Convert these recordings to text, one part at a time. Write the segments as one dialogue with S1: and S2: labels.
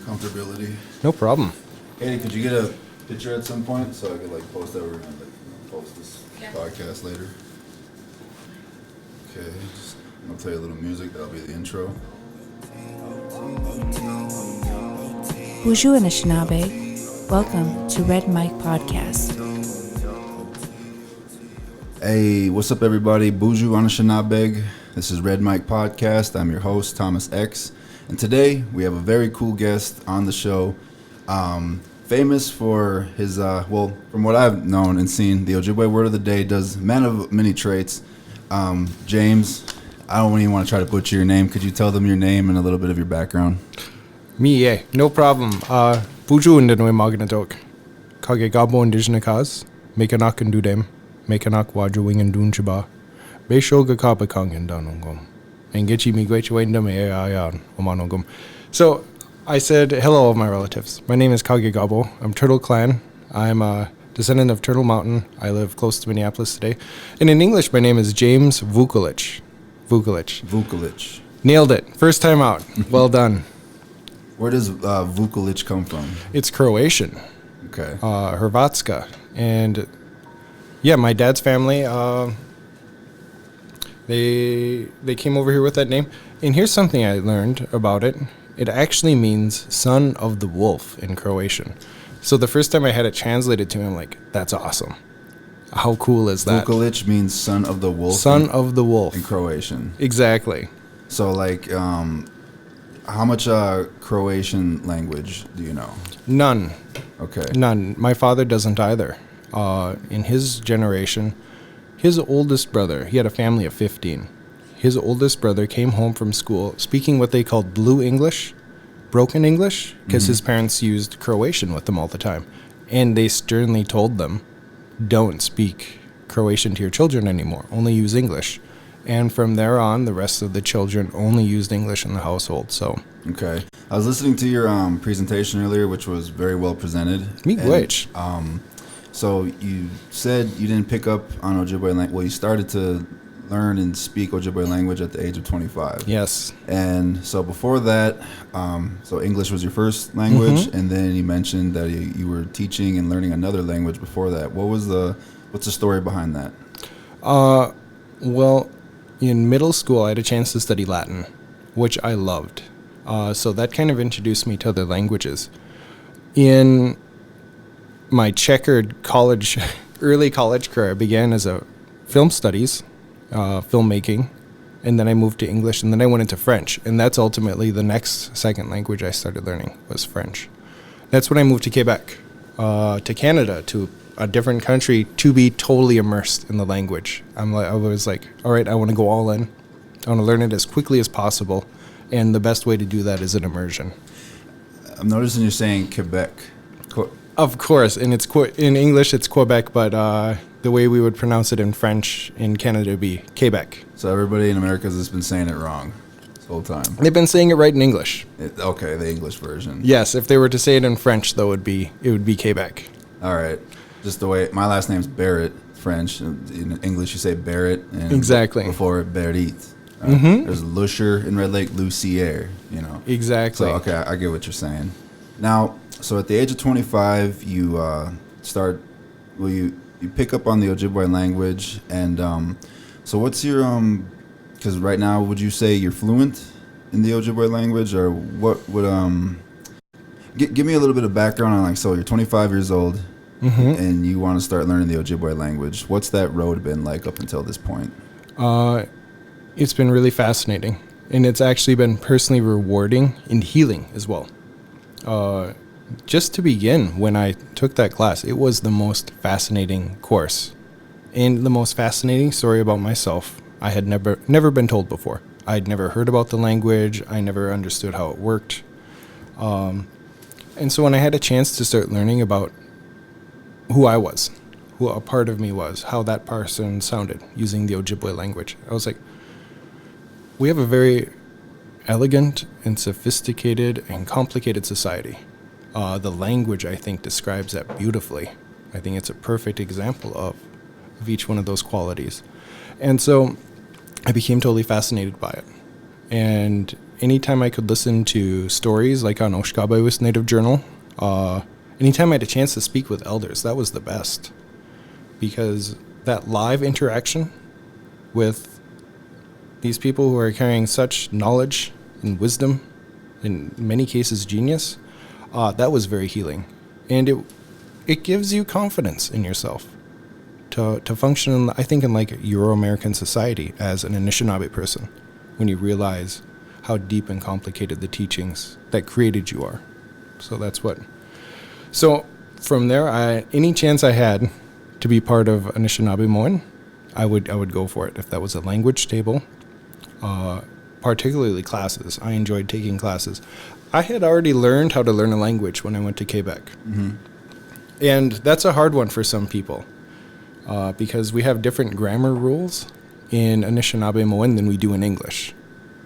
S1: comfortability.
S2: No problem.
S1: Katie, could you get a picture at some point so I could post that? We're gonna post this podcast later. Okay, I'm gonna play a little music. That'll be the intro.
S3: Bonjour Anishinaabe. Welcome to Red Mic Podcast.
S1: Hey, what's up, everybody? Bonjour Anishinaabe. This is Red Mic Podcast. I'm your host, Thomas X. And today we have a very cool guest on the show. Famous for his, from what I've known and seen, the Ojibwe word of the day, does man of many traits. James, I don't even want to try to butcher your name. Could you tell them your name and a little bit of your background?
S2: Me, no problem. Buju and Denoi Maganatok. Kage Gabo Indigenous Kaz. Mekanak and Dudem. Mekanak Wajuing and Dunchaba. Beshoga Kapakang and Danongum. And Getchi Migwachwendam Ayan Omanongum. So I said hello, all my relatives. My name is Kage Gabo. I'm Turtle Clan. I'm a descendant of Turtle Mountain. I live close to Minneapolis today. And in English, my name is James Vukelich.
S1: Vukelich.
S2: Nailed it. First time out. Well done.
S1: Where does Vukelich come from?
S2: It's Croatian.
S1: Okay.
S2: Hrvatska. And yeah, my dad's family, they came over here with that name. And here's something I learned about it. It actually means son of the wolf in Croatian. So the first time I had it translated to me, I'm like, that's awesome. How cool is that?
S1: Vukelich means son of the wolf.
S2: Son of the wolf.
S1: In Croatian.
S2: Exactly.
S1: So how much Croatian language do you know?
S2: None.
S1: Okay.
S2: None. My father doesn't either. In his generation, his oldest brother, he had a family of 15. His oldest brother came home from school speaking what they called blue English, broken English, because his parents used Croatian with them all the time. And they sternly told them, don't speak Croatian to your children anymore, only use English. And from there on, the rest of the children only used English in the household. So,
S1: okay. I was listening to your presentation earlier, which was very well presented.
S2: Which?
S1: So you said you didn't pick up on Ojibwe language. Well, you started to learn and speak Ojibwe language at the age of 25.
S2: Yes.
S1: And so before that, so English was your first language, and then you mentioned that you were teaching and learning another language before that. What's the story behind that?
S2: Well, in middle school, I had a chance to study Latin, which I loved. So that kind of introduced me to other languages. In my checkered early college career, I began as a film studies, filmmaking, and then I moved to English, and then I went into French. And that's ultimately the next second language I started learning was French. That's when I moved to Quebec, to Canada, to a different country, to be totally immersed in the language. I was like, all right, I want to go all in. I want to learn it as quickly as possible, and the best way to do that is an immersion.
S1: I'm noticing you're saying Quebec.
S2: Of course, and in English it's Quebec, but the way we would pronounce it in French in Canada would be Quebec.
S1: So everybody in America has just been saying it wrong this whole time.
S2: They've been saying it right in English.
S1: Okay, the English version.
S2: Yes, if they were to say it in French, though, it would be Quebec.
S1: All right. Just the way my last name's Barrett, French. In English, you say Barrett. And
S2: exactly.
S1: Before Berrit. There's Lusher in Red Lake, Lucier.
S2: Exactly.
S1: So okay, I get what you're saying. Now, so at the age of 25, you you pick up on the Ojibwe language, and so what's your because right now, would you say you're fluent in the Ojibwe language, or what would give me a little bit of background on so you're 25 years old. And you want to start learning the Ojibwe language. What's that road been like up until this point?
S2: It's been really fascinating, and it's actually been personally rewarding and healing as well. Just to begin, when I took that class, it was the most fascinating course and the most fascinating story about myself I had never been told before. I'd never heard about the language. I never understood how it worked. And so when I had a chance to start learning about who I was, who a part of me was, how that person sounded using the Ojibwe language, I was like, we have a very elegant and sophisticated and complicated society. The language, I think, describes that beautifully. I think it's a perfect example of each one of those qualities. And so I became totally fascinated by it. And anytime I could listen to stories like on Ojibwe Native Journal, anytime I had a chance to speak with elders, that was the best. Because that live interaction with these people who are carrying such knowledge and wisdom, in many cases genius, that was very healing. And it gives you confidence in yourself to function, I think, in like Euro-American society as an Anishinaabe person, when you realize how deep and complicated the teachings that created you are. So from there, any chance I had to be part of Anishinaabe-Moan, I would go for it. If that was a language table, particularly classes. I enjoyed taking classes. I had already learned how to learn a language when I went to Quebec. Mm-hmm. And that's a hard one for some people because we have different grammar rules in Anishinaabe-Moan than we do in English.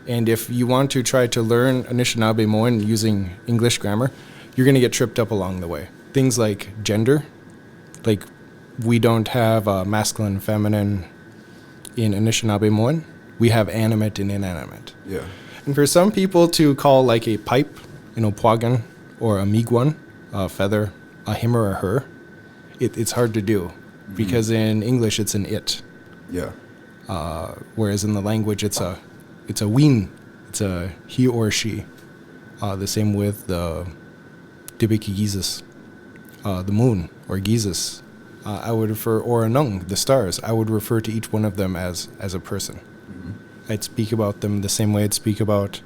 S2: And if you want to try to learn Anishinaabe-Moan using English grammar, you're going to get tripped up along the way. Things like gender, like we don't have masculine, feminine in Anishinaabe-Moan. We have animate and inanimate.
S1: Yeah.
S2: And for some people to call like a pipe, Pwagan, or a miigwan, a feather, a him or a her, it's hard to do because in English it's an it.
S1: Yeah.
S2: Whereas in the language it's a ween, it's a he or she. The same with the Dibiki Gizis, the moon or Gizis. I would refer, or Anung, the stars. I would refer to each one of them as a person. I'd speak about them the same way I'd speak about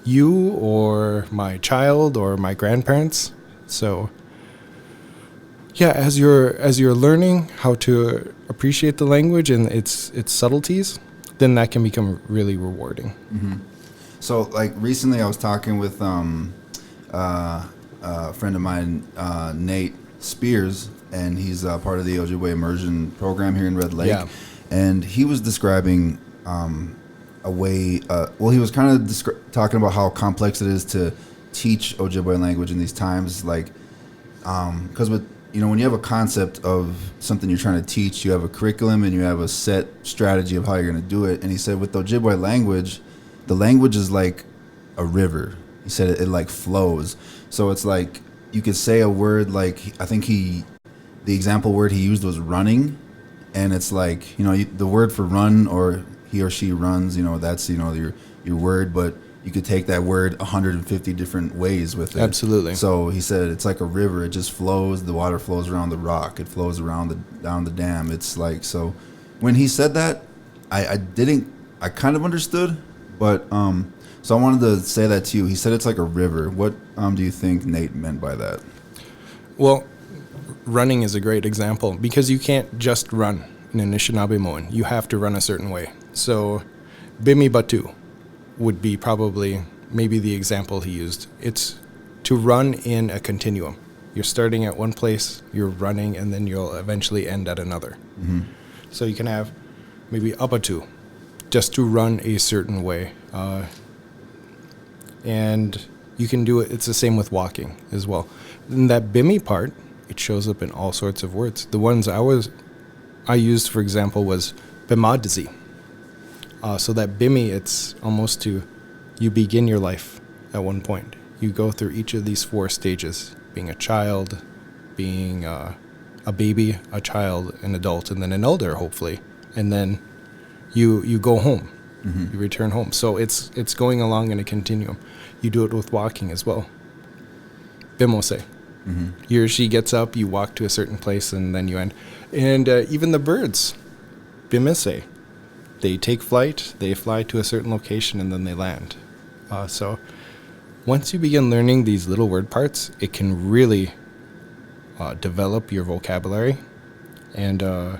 S2: you or my child or my grandparents. So, yeah, as you're learning how to appreciate the language and its subtleties, then that can become really rewarding.
S1: Mm-hmm. So, like recently, I was talking with a friend of mine, Nate Spears, and he's part of the Ojibwe immersion program here in Red Lake.
S2: Yeah.
S1: And he was describing a way. He was kind of talking about how complex it is to teach Ojibwe language in these times, like because when you have a concept of something you're trying to teach, you have a curriculum and you have a set strategy of how you're going to do it. And he said with the Ojibwe language, the language is like a river. He said it like flows. So it's like you could say a word like, I think the example word he used was running, and it's like, the word for run or he or she runs, that's, your word, but you could take that word 150 different ways with it.
S2: Absolutely.
S1: So he said it's like a river. It just flows. The water flows around the rock. It flows down the dam. It's like, so when he said that, I kind of understood, but so I wanted to say that to you. He said it's like a river. What do you think Nate meant by that?
S2: Well, running is a great example because you can't just run in Anishinaabe-Moan. You have to run a certain way. So Bimi Batu would be probably maybe the example he used. It's to run in a continuum. You're starting at one place, you're running, and then you'll eventually end at another. Mm-hmm. So you can have maybe Abatu, just to run a certain way. And you can do it, it's the same with walking as well. And that Bimi part, it shows up in all sorts of words. The ones I used, for example, was Bimadzi. So that Bimi, it's almost you begin your life at one point. You go through each of these 4 stages, being a child, being a baby, a child, an adult, and then an elder, hopefully. And then you go home. Mm-hmm. You return home. So it's going along in a continuum. You do it with walking as well. Bimose. Mm-hmm. He or she gets up, you walk to a certain place, and then you end. And even the birds, Bimise. They take flight, they fly to a certain location, and then they land. So once you begin learning these little word parts, it can really develop your vocabulary. And all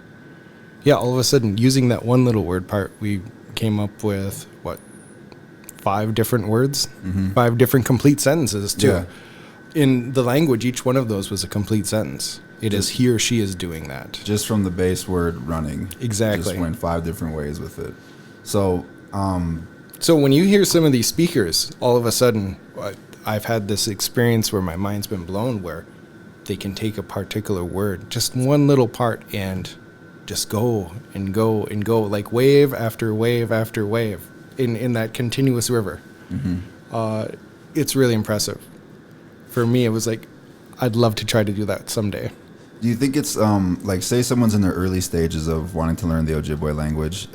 S2: of a sudden, using that one little word part, we came up with, 5 different words? Mm-hmm. 5 different complete sentences, too. Yeah. In the language, each one of those was a complete sentence. It is he or she is doing that.
S1: Just from the base word running.
S2: Exactly.
S1: Just went 5 different ways with it. So,
S2: so when you hear some of these speakers, all of a sudden, I've had this experience where my mind's been blown, where they can take a particular word, just one little part, and just go and go and go, like wave after wave after wave in that continuous river. It's really impressive. For me, it was like, I'd love to try to do that someday.
S1: Do you think it's like, say someone's in their early stages of wanting to learn the Ojibwe language,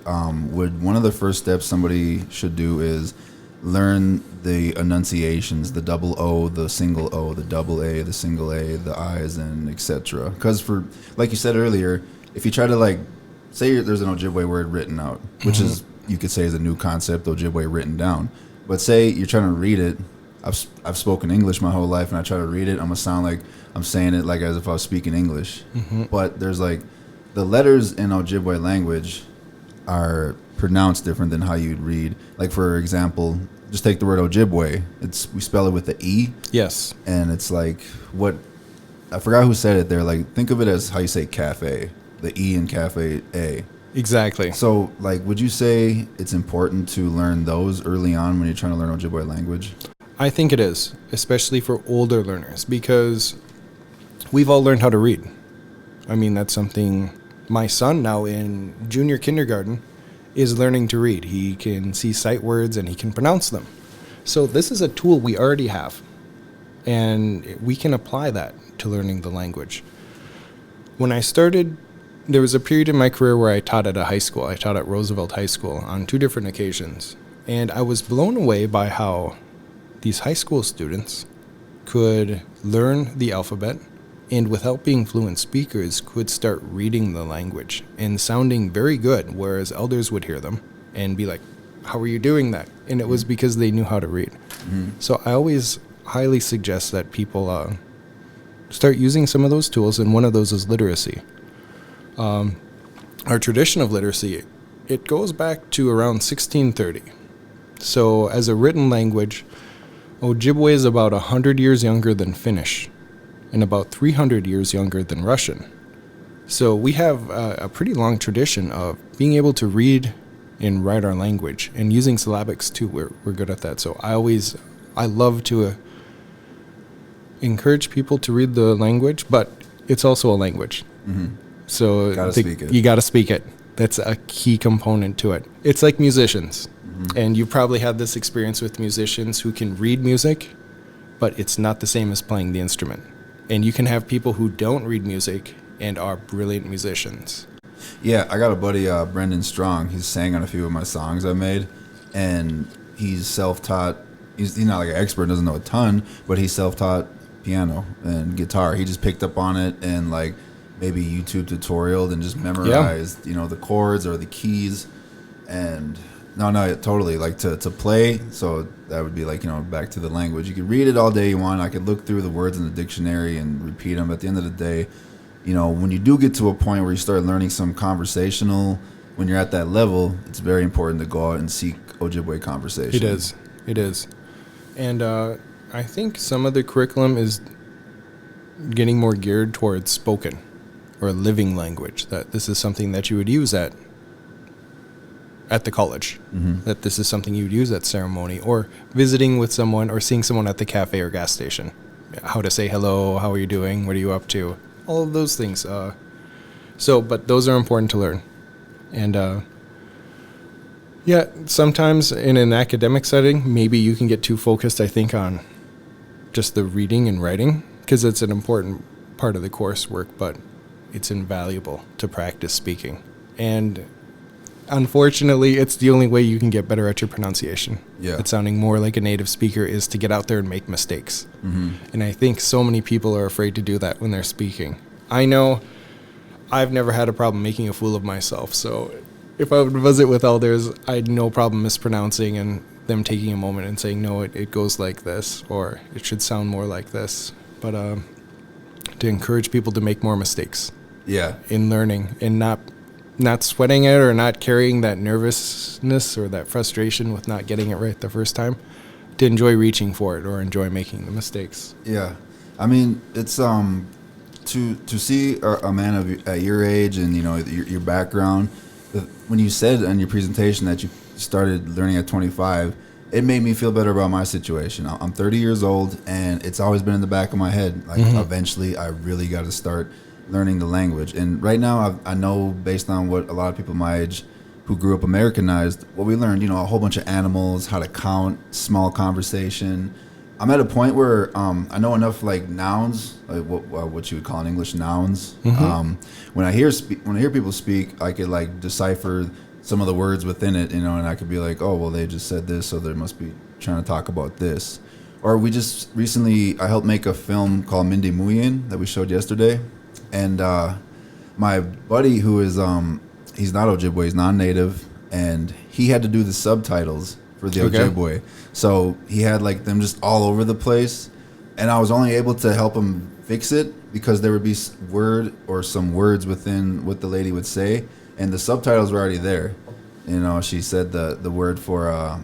S1: would one of the first steps somebody should do is learn the enunciations, the double O, the single O, the double A, the single A, the I's, and etc.? Because for, like you said earlier, if you try to, like, say there's an Ojibwe word written out, which is, you could say, is a new concept, Ojibwe written down. But say you're trying to read it. I've spoken English my whole life, and I try to read it, I'm gonna sound like I'm saying it like as if I was speaking English. But there's, like, the letters in Ojibwe language are pronounced different than how you'd read. Like, for example, just take the word Ojibwe. We spell it with the E.
S2: Yes.
S1: And it's like, what, I forgot who said it there. Like, think of it as how you say cafe. The E in cafe, A.
S2: Exactly.
S1: So, like, would you say it's important to learn those early on when you're trying to learn Ojibwe language?
S2: I think it is, especially for older learners, because we've all learned how to read. I mean, that's something my son, now in junior kindergarten, is learning to read. He can see sight words and he can pronounce them. So this is a tool we already have, and we can apply that to learning the language. When I started, there was a period in my career where I taught at a high school. I taught at Roosevelt High School on 2 different occasions, and I was blown away by how these high school students could learn the alphabet, and without being fluent speakers, could start reading the language and sounding very good, whereas elders would hear them and be like, how are you doing that? And it was because they knew how to read. So I always highly suggest that people start using some of those tools, and one of those is literacy. Our tradition of literacy, it goes back to around 1630. So as a written language, Ojibwe is about 100 years younger than Finnish, and about 300 years younger than Russian. So we have a pretty long tradition of being able to read and write our language, and using syllabics too. We're good at that. So I love to encourage people to read the language, but it's also a language. So you got to speak it. That's a key component to it. It's like musicians, and you probably had this experience with musicians who can read music, but it's not the same as playing the instrument. And you can have people who don't read music and are brilliant musicians.
S1: Yeah, I got a buddy, Brendan Strong. He's sang on a few of my songs I made, and he's self-taught. He's not like an expert, doesn't know a ton, but he's self-taught piano and guitar. He just picked up on it and, like, maybe YouTube tutorialed and just memorized, the chords or the keys. And no, totally. Like, to play, so that would be like, back to the language. You could read it all day you want. I could look through the words in the dictionary and repeat them. At the end of the day, when you do get to a point where you start learning some conversational, when you're at that level, it's very important to go out and seek Ojibwe conversation.
S2: It is. And I think some of the curriculum is getting more geared towards spoken or living language, that this is something that you would use at the college, that this is something you would use at ceremony or visiting with someone or seeing someone at the cafe or gas station. How to say hello, how are you doing, what are you up to, all of those things. But those are important to learn. And sometimes in an academic setting, maybe you can get too focused, I think, on just the reading and writing, because it's an important part of the coursework, but it's invaluable to practice speaking. And unfortunately, it's the only way you can get better at your pronunciation.
S1: Yeah.
S2: At sounding more like a native speaker is to get out there and make mistakes. And I think so many people are afraid to do that when they're speaking. I know I've never had a problem making a fool of myself, so if I would visit with elders, I had no problem mispronouncing and them taking a moment and saying, no, it goes like this, or it should sound more like this. But to encourage people to make more mistakes in learning, and not sweating it or not carrying that nervousness or that frustration with not getting it right the first time, to enjoy reaching for it or enjoy making the mistakes.
S1: Yeah. I mean, it's to see a man at your age and your background. When you said in your presentation that you started learning at 25, it made me feel better about my situation. I'm 30 years old, and it's always been in the back of my head. Like, eventually, I really got to start learning the language. And right now, I know, based on what a lot of people my age who grew up Americanized, what we learned, a whole bunch of animals, how to count, small conversation. I'm at a point where I know enough like nouns, like what you would call in English nouns. When I hear people speak, I could like decipher some of the words within it, and I could be like, oh, well, they just said this, so they must be trying to talk about this. Or we just recently, I helped make a film called Mindy Muyin that we showed yesterday, and my buddy who is he's not Ojibwe, he's non-native, and he had to do the subtitles for the Ojibwe. So he had like them just all over the place, and I was only able to help him fix it because there would be some words within what the lady would say, and the subtitles were already there. She said the word for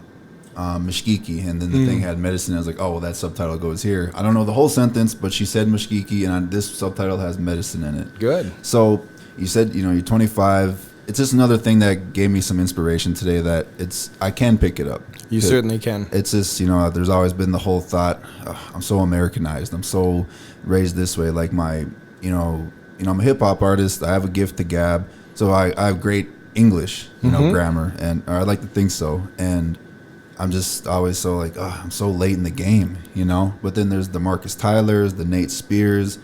S1: mashkiki, and then the thing had medicine. I was like, oh, well, that subtitle goes here. I don't know the whole sentence, but she said mashkiki, and this subtitle has medicine in it. Good. So you said, you're 25. It's just another thing that gave me some inspiration today that I can pick it up.
S2: You certainly can.
S1: It's just, there's always been the whole thought, I'm so Americanized. I'm so raised this way. Like I'm a hip hop artist. I have a gift to gab. So I have great English, grammar, or I like to think so. And I'm just always so like, I'm so late in the game, But then there's the Marcus Tylers, the Nate Spears.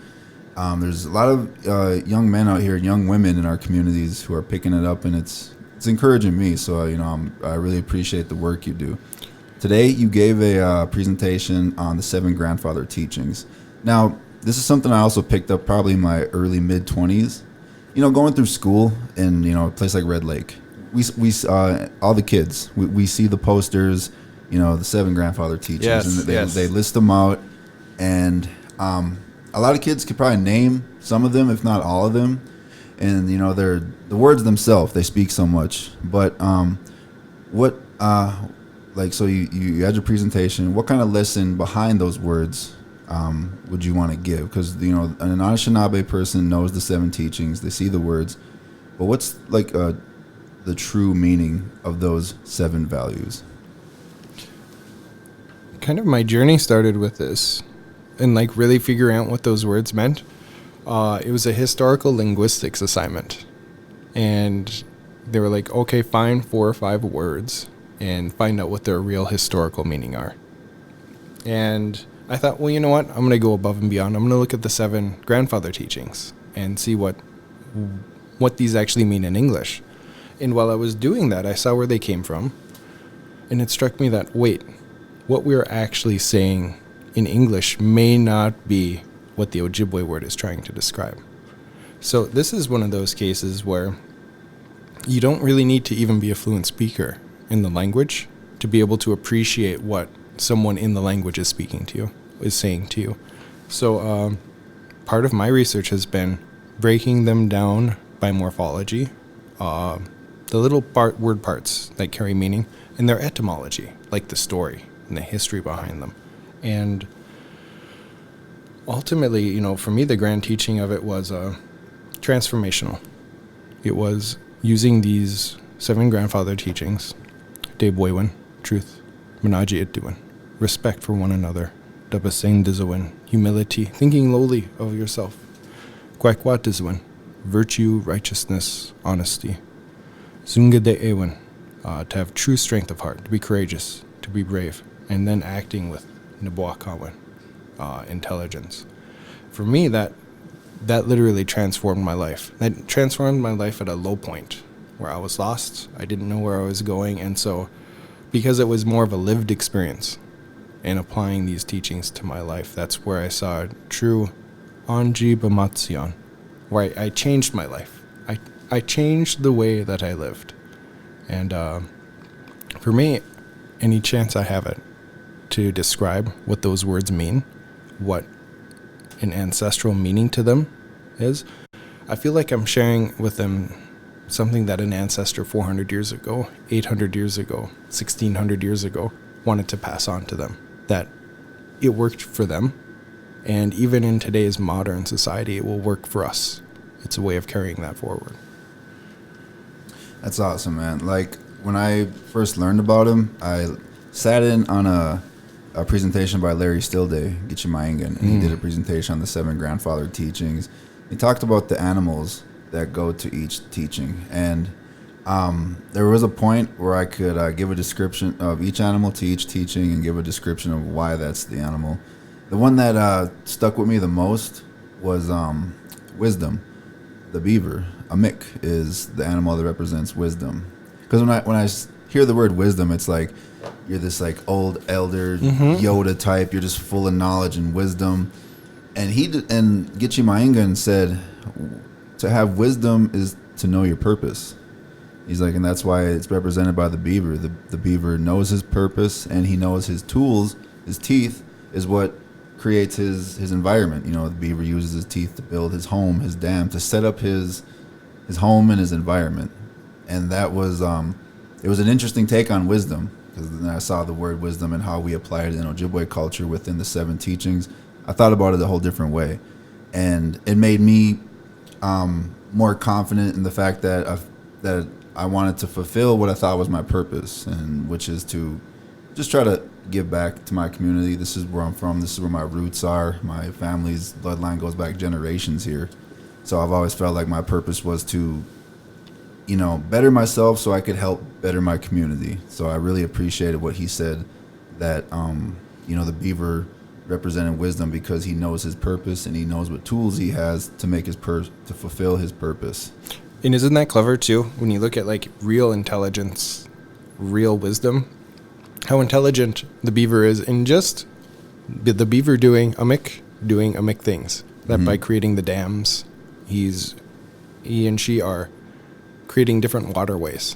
S1: There's a lot of young men out here, young women in our communities who are picking it up, and it's encouraging me. So I really appreciate the work you do. Today you gave a presentation on the 7 grandfather teachings. Now this is something I also picked up probably in my early mid 20s. Going through school in a place like Red Lake, we all the kids we see the posters, the 7 grandfather teachings, and they list them out, and a lot of kids could probably name some of them, if not all of them. And, they're the words themselves, they speak so much. But so you had your presentation. What kind of lesson behind those words would you want to give? Because, an Anishinaabe person knows the 7 teachings. They see the words. But what's like the true meaning of those 7 values?
S2: Kind of my journey started with this. And like really figuring out what those words meant. It was a historical linguistics assignment. And they were like, okay, find 4 or 5 words and find out what their real historical meaning are. And I thought, well, you know what? I'm going to go above and beyond. I'm going to look at the 7 grandfather teachings and see what these actually mean in English. And while I was doing that, I saw where they came from. And it struck me that, wait, what we're actually saying in English may not be what the Ojibwe word is trying to describe. So this is one of those cases where you don't really need to even be a fluent speaker in the language to be able to appreciate what someone in the language is speaking to you, is saying to you. So part of my research has been breaking them down by morphology, the little word parts that carry meaning, and their etymology, like the story and the history behind them. And ultimately, for me, the grand teaching of it was transformational. It was using these 7 grandfather teachings, Deboywin, truth, Manaji Itduin, respect for one another, Dabaseng Dizuin, humility, thinking lowly of yourself, Kwekwa Dizuin, virtue, righteousness, honesty, Zunga de Ewin, to have true strength of heart, to be courageous, to be brave, and then acting with Nabwakawan, intelligence. For me, that literally transformed my life. That transformed my life at a low point where I was lost. I didn't know where I was going. And so because it was more of a lived experience and applying these teachings to my life, that's where I saw true Anji Bamatsion, where I changed my life. I changed the way that I lived. And for me, any chance I have it to describe what those words mean, what an ancestral meaning to them is, I feel like I'm sharing with them something that an ancestor 400 years ago, 800 years ago, 1600 years ago wanted to pass on to them, that it worked for them. And even in today's modern society, it will work for us. It's a way of carrying that forward.
S1: That's awesome, man. Like, when I first learned about him, I sat in on a presentation by Larry Stillday, Gichimaingan, and he did a presentation on the 7 grandfather teachings. He talked about the animals that go to each teaching, and There was a point where I could give a description of each animal to each teaching and give a description of why that's the animal. The one that stuck with me the most was wisdom. The beaver, a mick, is the animal that represents wisdom. Because when I hear the word wisdom, it's like you're this like old elder Yoda type. You're just full of knowledge and wisdom. And Gitche Maingan said, to have wisdom is to know your purpose. He's like, and that's why it's represented by the beaver. The beaver knows his purpose, and he knows his tools, his teeth, is what creates his environment. You know, the beaver uses his teeth to build his home, his dam, to set up his home and his environment. And that was, it was an interesting take on wisdom, because then I saw the word wisdom and how we apply it in Ojibwe culture within the 7 teachings. I thought about it a whole different way. And it made me more confident in the fact that I wanted to fulfill what I thought was my purpose, and which is to just try to give back to my community. This is where I'm from. This is where my roots are. My family's bloodline goes back generations here. So I've always felt like my purpose was to, better myself so I could help better my community. So I really appreciated what he said, that, the beaver represented wisdom because he knows his purpose and he knows what tools he has to make to fulfill his purpose.
S2: And isn't that clever too? When you look at like real intelligence, real wisdom, how intelligent the beaver is in just the beaver doing amick things. That by creating the dams, he and she are creating different waterways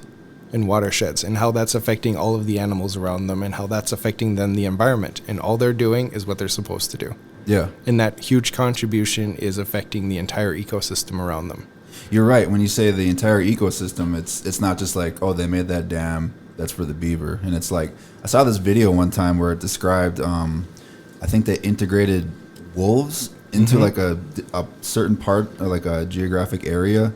S2: and watersheds, and how that's affecting all of the animals around them, and how that's affecting then the environment. And all they're doing is what they're supposed to do.
S1: Yeah.
S2: And that huge contribution is affecting the entire ecosystem around them.
S1: You're right. When you say the entire ecosystem, it's not just like, oh, they made that dam, that's for the beaver. And it's like, I saw this video one time where it described, I think they integrated wolves into like a certain part, or like a geographic area,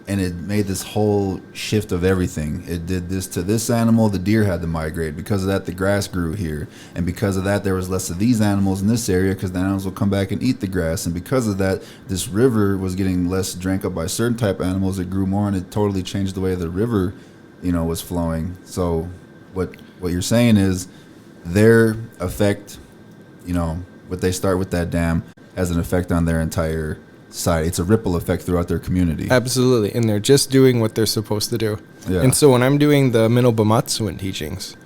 S1: and it made this whole shift of everything. It did this to this animal, the deer had to migrate. Because of that, the grass grew here. And because of that, there was less of these animals in this area, because the animals will come back and eat the grass. And because of that, this river was getting less drank up by certain type of animals. It grew more, and it totally changed the way the river, was flowing. So what you're saying is their effect, what they start with that dam, has an effect on their entire society. It's a ripple effect throughout their community.
S2: Absolutely. And they're just doing what they're supposed to do. Yeah. And so when I'm doing the Minobamatsuan teachings,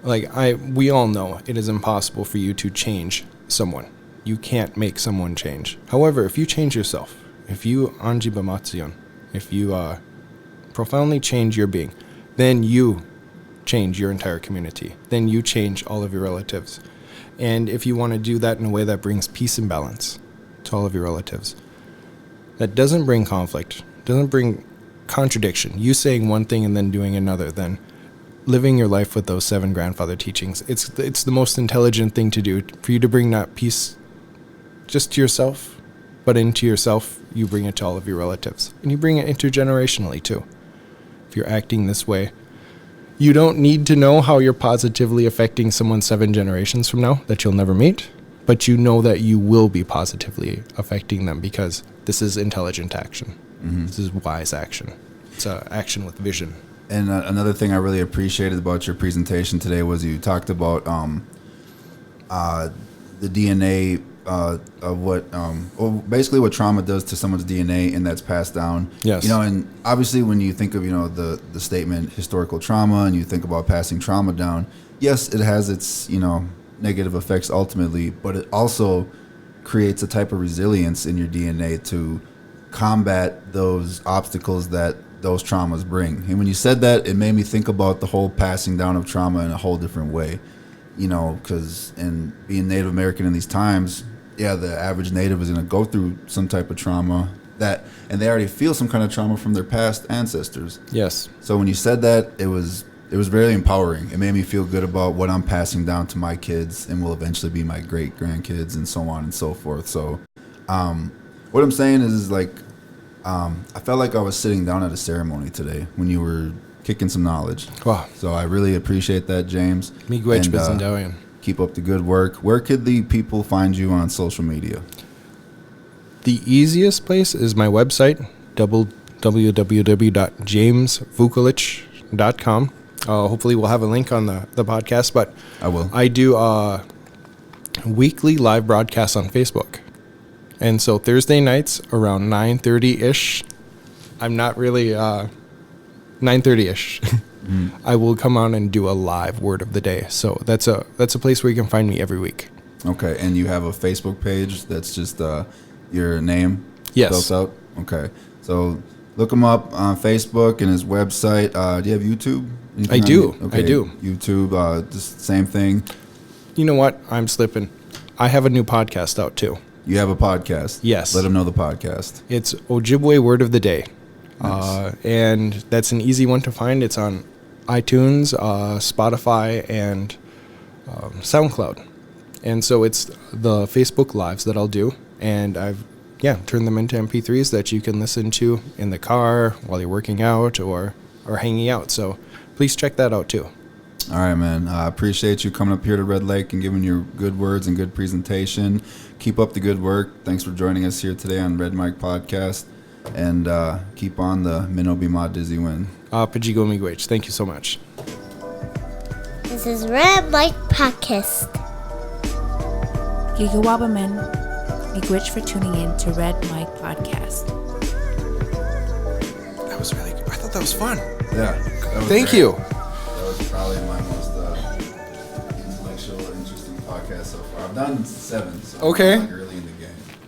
S2: we all know it is impossible for you to change someone. You can't make someone change. However, if you change yourself, if you Anjibamatsuan, if you profoundly change your being, then you change your entire community. Then you change all of your relatives. And if you want to do that in a way that brings peace and balance to all of your relatives, that doesn't bring conflict, doesn't bring contradiction, you saying one thing and then doing another, then living your life with those 7 grandfather teachings, it's the most intelligent thing to do, for you to bring that peace just to yourself, but into yourself, you bring it to all of your relatives. And you bring it intergenerationally too. If you're acting this way, you don't need to know how you're positively affecting someone 7 generations from now that you'll never meet, but you know that you will be positively affecting them, because this is intelligent action. This is wise action. It's action with vision.
S1: And another thing I really appreciated about your presentation today was you talked about the DNA of what, basically what trauma does to someone's DNA, and that's passed down.
S2: Yes.
S1: And obviously when you think of, the statement historical trauma, and you think about passing trauma down, yes, it has its, negative effects ultimately, but it also creates a type of resilience in your DNA to combat those obstacles that those traumas bring. And when you said that, it made me think about the whole passing down of trauma in a whole different way, because in being Native American in these times, yeah, the average Native is going to go through some type of trauma and they already feel some kind of trauma from their past ancestors.
S2: Yes.
S1: So when you said that, it was very empowering. It made me feel good about what I'm passing down to my kids, and will eventually be my great grandkids, and so on and so forth. So what I'm saying is I felt like I was sitting down at a ceremony today when you were kicking some knowledge.
S2: Wow.
S1: So I really appreciate that, James.
S2: And
S1: keep up the good work. Where could the people find you on social media?
S2: The easiest place is my website, www.jamesvukelich.com. Hopefully we'll have a link on the podcast, but
S1: I will.
S2: I do weekly live broadcasts on Facebook. And so Thursday nights around 9:30-ish, I'm not really 9:30-ish. I will come on and do a live word of the day. So that's a place where you can find me every week.
S1: Okay, and you have a Facebook page that's just your name
S2: Yes.
S1: spelled out? Okay, so look him up on Facebook and his website. Do you have YouTube? Anything
S2: I
S1: on
S2: do.
S1: you?
S2: I do.
S1: YouTube, just same thing.
S2: You know what? I'm slipping. I have a new podcast out too.
S1: You have a podcast?
S2: Yes.
S1: Let them know the podcast.
S2: It's Ojibwe Word of the Day.
S1: Nice.
S2: And that's an easy one to find. It's on iTunes, Spotify, and SoundCloud. And so it's the Facebook Lives that I'll do. And I've turned them into MP3s that you can listen to in the car while you're working out or hanging out. So please check that out too.
S1: All right, man. I appreciate you coming up here to Red Lake and giving your good words and good presentation. Keep up the good work. Thanks for joining us here today on Red Mike Podcast. And keep on the Minobi Ma Dizzy win.
S2: Pajigo Miigwech. Thank you so much.
S4: This is Red Mike Podcast.
S3: Gigawabaman, Miigwech for tuning in to Red Mike Podcast.
S2: That was really good. I thought that was fun.
S1: Yeah.
S2: Thank you.
S1: That was probably my most intellectual, interesting podcast so far. I've done 7. So
S2: Okay.
S1: I'm like early in the